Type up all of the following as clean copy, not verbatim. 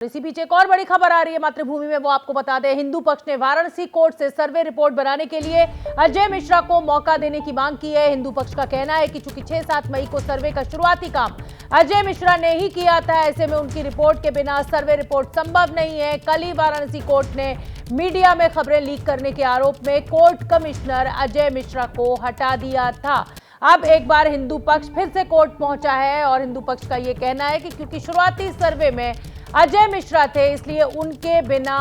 इसी बीच एक और बड़ी खबर आ रही है मातृभूमि में, वो आपको बता दें। हिंदू पक्ष ने वाराणसी कोर्ट से सर्वे रिपोर्ट बनाने के लिए अजय मिश्रा को मौका देने की मांग की है। हिंदू पक्ष का कहना है कि चूंकि 6-7 मई को सर्वे का शुरुआती काम अजय मिश्रा ने ही किया था, ऐसे में उनकी रिपोर्ट के बिना सर्वे रिपोर्ट संभव नहीं है। कल ही वाराणसी कोर्ट ने मीडिया में खबरें लीक करने के आरोप में कोर्ट कमिश्नर अजय मिश्रा को हटा दिया था। अब एक बार हिंदू पक्ष फिर से कोर्ट पहुंचा है और हिंदू पक्ष का यह कहना है कि क्योंकि शुरुआती सर्वे में अजय मिश्रा थे, इसलिए उनके बिना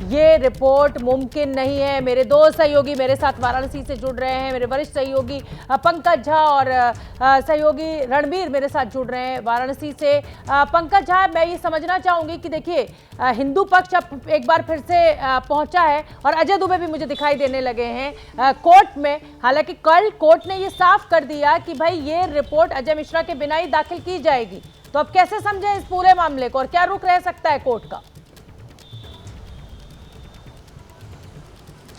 ये रिपोर्ट मुमकिन नहीं है। मेरे दो सहयोगी मेरे साथ वाराणसी से जुड़ रहे हैं, मेरे वरिष्ठ सहयोगी पंकज झा और सहयोगी रणबीर मेरे साथ जुड़ रहे हैं वाराणसी से। पंकज झा, मैं ये समझना चाहूंगी कि देखिए हिंदू पक्ष अब एक बार फिर से पहुंचा है और अजय दुबे भी मुझे दिखाई देने लगे हैं कोर्ट में। हालांकि कल कोर्ट ने ये साफ कर दिया कि भाई ये रिपोर्ट अजय मिश्रा के बिना ही दाखिल की जाएगी, तो अब कैसे समझें इस पूरे मामले को और क्या रुख रह सकता है कोर्ट का?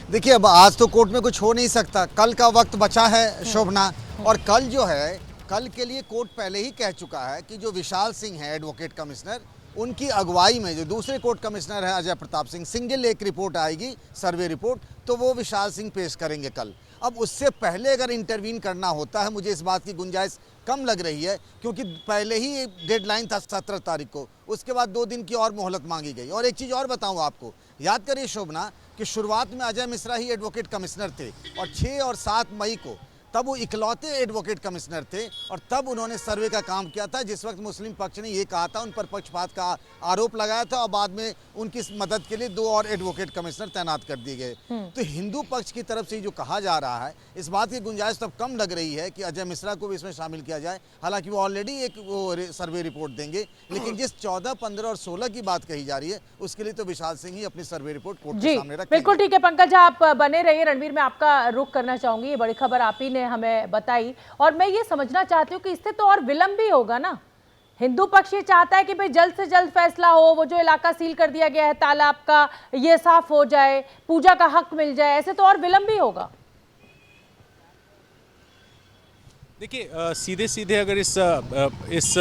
देखिए, अब आज तो कोर्ट में कुछ हो नहीं सकता, कल का वक्त बचा है शोभना। और कल जो है, कल के लिए कोर्ट पहले ही कह चुका है कि जो विशाल सिंह है एडवोकेट कमिश्नर, उनकी अगुवाई में जो दूसरे कोर्ट कमिश्नर है अजय प्रताप सिंह, सिंगल एक रिपोर्ट आएगी सर्वे रिपोर्ट, तो वो विशाल सिंह पेश करेंगे कल। अब उससे पहले अगर इंटरवीन करना होता है, मुझे इस बात की गुंजाइश कम लग रही है, क्योंकि पहले ही डेडलाइन था 17 तारीख को, उसके बाद 2 दिन की और मोहलत मांगी गई। और एक चीज़ और बताऊं आपको, याद करिए शोभना कि शुरुआत में अजय मिश्रा ही एडवोकेट कमिश्नर थे और 6 और 7 मई को तब वो इकलौते एडवोकेट कमिश्नर थे और तब उन्होंने सर्वे का काम किया था, जिस वक्त मुस्लिम पक्ष ने ये कहा था, उन पर पक्षपात का आरोप लगाया था और बाद में उनकी मदद के लिए 2 और एडवोकेट कमिश्नर तैनात कर दिए गए। तो हिंदू पक्ष की तरफ से जो कहा जा रहा है, इस बात की गुंजाइश तब कम लग रही है कि अजय मिश्रा को भी इसमें शामिल किया जाए। हालांकि वो ऑलरेडी एक सर्वे रिपोर्ट देंगे, लेकिन जिस 14, 15 और 16 की बात कही जा रही है, उसके लिए तो विशाल सिंह ही अपनी सर्वे रिपोर्ट कोर्ट के सामने रखेंगे। बिल्कुल ठीक है पंकज, आप बने रहिए। रणबीर, मैं आपका रुख करना चाहूंगी, ये बड़ी खबर आप ही ने हमें बताई और मैं ये समझना चाहती हूँ कि इससे तो और विलंब भी होगा ना। हिंदू पक्ष ये चाहता है कि भाई जल्द से जल्द फैसला हो, वो जो इलाका सील कर दिया गया है तालाब का, ये साफ हो जाए, पूजा का हक मिल जाए, ऐसे तो और विलंब भी होगा। देखिए, सीधे सीधे अगर इस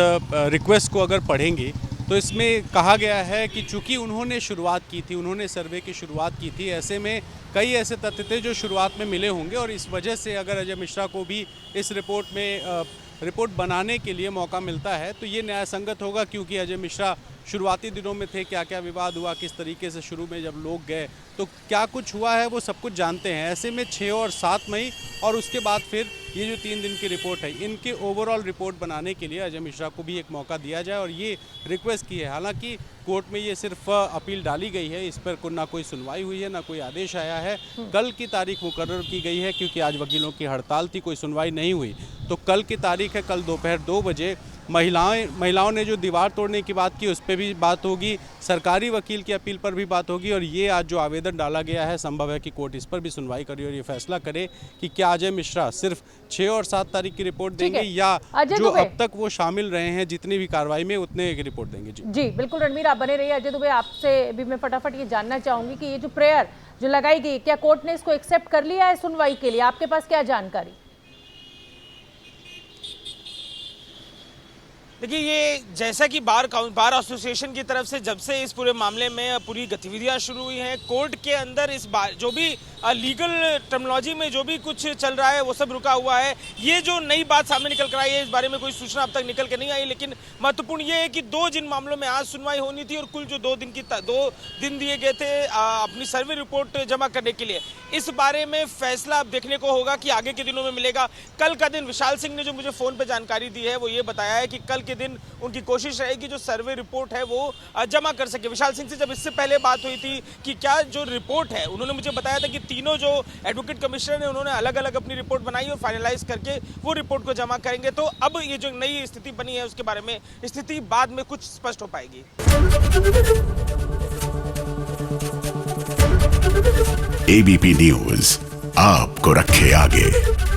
रिक्वेस्ट को अगर पढ़ेंगे तो इसमें कहा गया है कि चूंकि उन्होंने शुरुआत की थी, उन्होंने सर्वे की शुरुआत की थी, ऐसे में कई ऐसे तथ्य थे जो शुरुआत में मिले होंगे और इस वजह से अगर अजय मिश्रा को भी इस रिपोर्ट बनाने के लिए मौका मिलता है तो ये न्याय संगत होगा, क्योंकि अजय मिश्रा शुरुआती दिनों में थे, क्या क्या विवाद हुआ, किस तरीके से शुरू में जब लोग गए तो क्या कुछ हुआ है, वो सब कुछ जानते हैं। ऐसे में 6 और 7 मई और उसके बाद फिर ये जो 3 दिन की रिपोर्ट है, इनके ओवरऑल रिपोर्ट बनाने के लिए अजय मिश्रा को भी एक मौका दिया जाए और ये रिक्वेस्ट की है। हालांकि कोर्ट में ये सिर्फ अपील डाली गई है, इस पर ना कोई सुनवाई हुई है, ना कोई आदेश आया है। कल की तारीख मुकर्रर की गई है क्योंकि आज वकीलों की हड़ताल थी, कोई सुनवाई नहीं हुई, तो कल की तारीख है, कल दोपहर 2 बजे। महिलाओं ने जो दीवार तोड़ने की बात की उस पर भी बात होगी, सरकारी वकील की अपील पर भी बात होगी और ये आज जो आवेदन डाला गया है, संभव है कि कोर्ट इस पर भी सुनवाई करे और ये फैसला करे कि क्या अजय मिश्रा सिर्फ 6 और 7 तारीख की रिपोर्ट देंगे या जो अब तक वो शामिल रहे हैं जितनी भी कार्रवाई में उतने की रिपोर्ट देंगे। जी बिल्कुल रणबीर, आप बने रहिए। अजय दुबे, आपसे भी मैं फटाफट ये जानना चाहूंगी कि ये जो प्रेयर जो लगाई गई, क्या कोर्ट ने इसको एक्सेप्ट कर लिया है सुनवाई के लिए? आपके पास क्या जानकारी? देखिए, ये जैसा कि बार एसोसिएशन की तरफ से जब से इस पूरे मामले में पूरी गतिविधियां शुरू हुई हैं, कोर्ट के अंदर इस बार जो भी लीगल टर्मिनोलॉजी में जो भी कुछ चल रहा है वो सब रुका हुआ है। ये जो नई बात सामने निकल कर आई है, इस बारे में कोई सूचना अब तक निकल के नहीं आई, लेकिन महत्वपूर्ण ये है कि 2 जिन मामलों में आज सुनवाई होनी थी और कुल जो 2 दिन दिए गए थे अपनी सर्वे रिपोर्ट जमा करने के लिए, इस बारे में फैसला अब देखने को होगा कि आगे के दिनों में मिलेगा। कल का दिन विशाल सिंह ने जो मुझे फोन पर जानकारी दी है वो ये बताया है कि कल के दिन उनकी कोशिश रहेगी जो सर्वे रिपोर्ट है वो जमा कर सके। विशाल सिंह से जब इससे पहले बात हुई थी कि क्या जो रिपोर्ट है, उन्होंने मुझे बताया था कि तीनों जो एडवोकेट कमिश्नर ने उन्होंने अलग अलग अपनी रिपोर्ट बनाई और फाइनलाइज करके वो रिपोर्ट को जमा करेंगे। तो अब ये जो नई स्थिति बनी है उसके बारे में स्थिति बाद में कुछ स्पष्ट हो पाएगी। एबीपी न्यूज आपको रखे आगे।